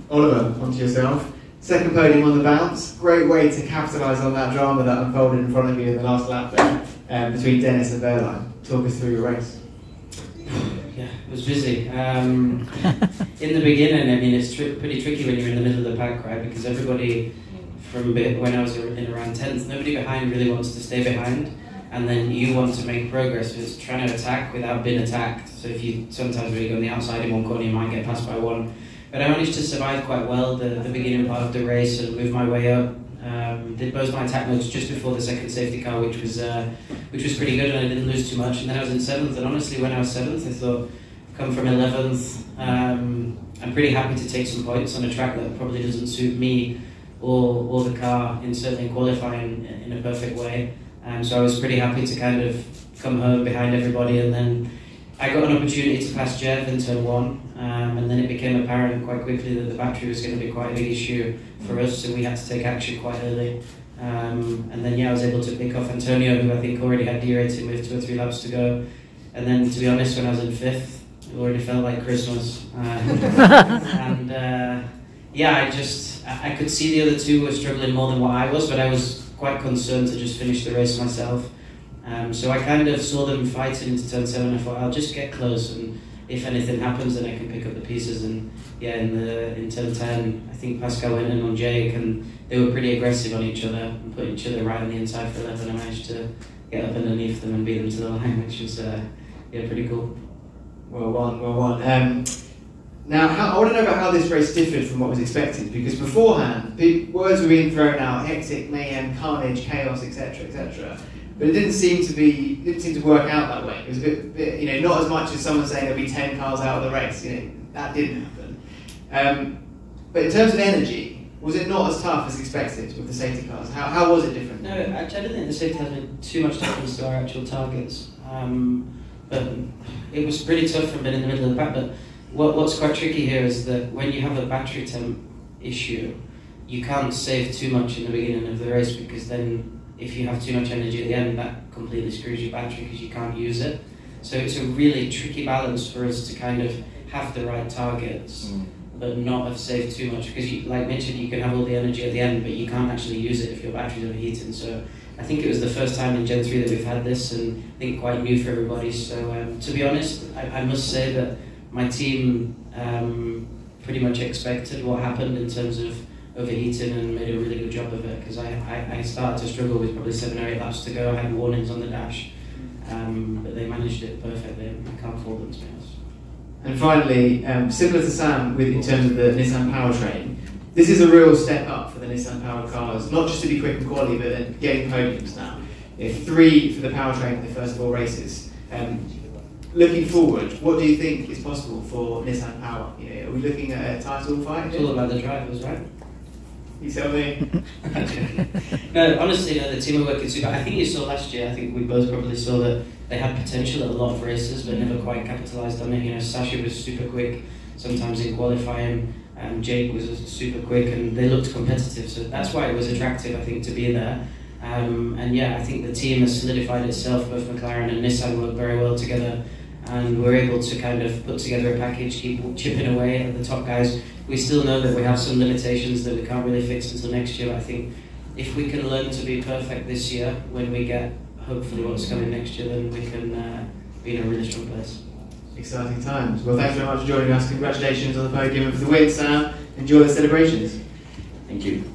Oliver, onto yourself. Second podium on the bounce. Great way to capitalise on that drama that unfolded in front of you in the last lap there, between Dennis and Rowland. Talk us through your race. Yeah, it was busy. In the beginning, I mean, it's pretty tricky when you're in the middle of the pack, right? Because everybody, from when I was in around 10th, nobody behind really wants to stay behind. And then you want to make progress, so it's trying to attack without being attacked. So if you sometimes when you go on the outside in one corner, you might get passed by one. But I managed to survive quite well the beginning part of the race and move my way up. Did both my attack modes just before the second safety car, which was pretty good, and I didn't lose too much. And then I was in 7th, and honestly, when I was 7th, I thought, come from 11th, I'm pretty happy to take some points on a track that probably doesn't suit me or the car, in certainly qualifying in a perfect way. So I was pretty happy to kind of come home behind everybody, and then I got an opportunity to pass Jeff in turn 1, and then it became apparent quite quickly that the battery was going to be quite a big issue for us, so we had to take action quite early. And then yeah, I was able to pick off Antonio, who I think already had derating with 2 or 3 laps to go. And then, to be honest, when I was in 5th, it already felt like Christmas. And yeah, I could see the other 2 were struggling more than what I was, but I was quite concerned to just finish the race myself. So I kind of saw them fighting into turn 7, and I thought, I'll just get close, and if anything happens, then I can pick up the pieces. And yeah, in turn 10, I think Pascal went in on Jake, and they were pretty aggressive on each other, and put each other right on the inside for 11. I managed to get up underneath them and beat them to the line, which was yeah, pretty cool. Well won, well won. Now, I want to know about how this race differed from what was expected, because beforehand, words were being thrown out: hectic, mayhem, carnage, chaos, etc., etc. But it didn't seem to work out that way. It was a bit, you know, not as much as someone saying there'll be 10 cars out of the race. You know, that didn't happen. But in terms of energy, was it not as tough as expected with the safety cars? How was it different? No, actually, I don't think the safety has been too much difference to our actual targets. But it was pretty tough from being in the middle of the pack. But what's quite tricky here is that when you have a battery temp issue, you can't save too much in the beginning of the race, because then if you have too much energy at the end, that completely screws your battery because you can't use it. So it's a really tricky balance for us to kind of have the right targets, but not have saved too much, because like mentioned, you can have all the energy at the end, but you can't actually use it if your battery's overheating. So I think it was the first time in Gen 3 that we've had this, and I think quite new for everybody. So to be honest, I must say that my team pretty much expected what happened in terms of overheating, and made a really good job of it, because I started to struggle with probably 7 or 8 laps to go. I had warnings on the dash, but they managed it perfectly. I can't fault them, to be honest. And finally, similar to Sam in terms of the Nissan powertrain, this is a real step up for the Nissan powered cars, not just to be quick and quality, but then getting podiums now. 3 for the powertrain in the first 4 races. Looking forward, what do you think is possible for Nissan Power? You know, are we looking at a title fight? It's all about the drivers, right? You tell me. No, honestly, no, the team are working super. I think you saw last year, I think we both probably saw that they had potential at a lot of races, but never quite capitalised on it. You know, Sasha was super quick, sometimes in qualifying, and Jake was super quick, and they looked competitive. So that's why it was attractive, I think, to be there. And yeah, I think the team has solidified itself. Both McLaren and Nissan work very well together, and we're able to kind of put together a package, keep chipping away at the top guys. We still know that we have some limitations that we can't really fix until next year. I think if we can learn to be perfect this year, when we get hopefully what's coming next year, then we can be in a really strong place. Exciting times. Well, thanks very much for joining us. Congratulations on the podium and for the win, Sam. Enjoy the celebrations. Thank you.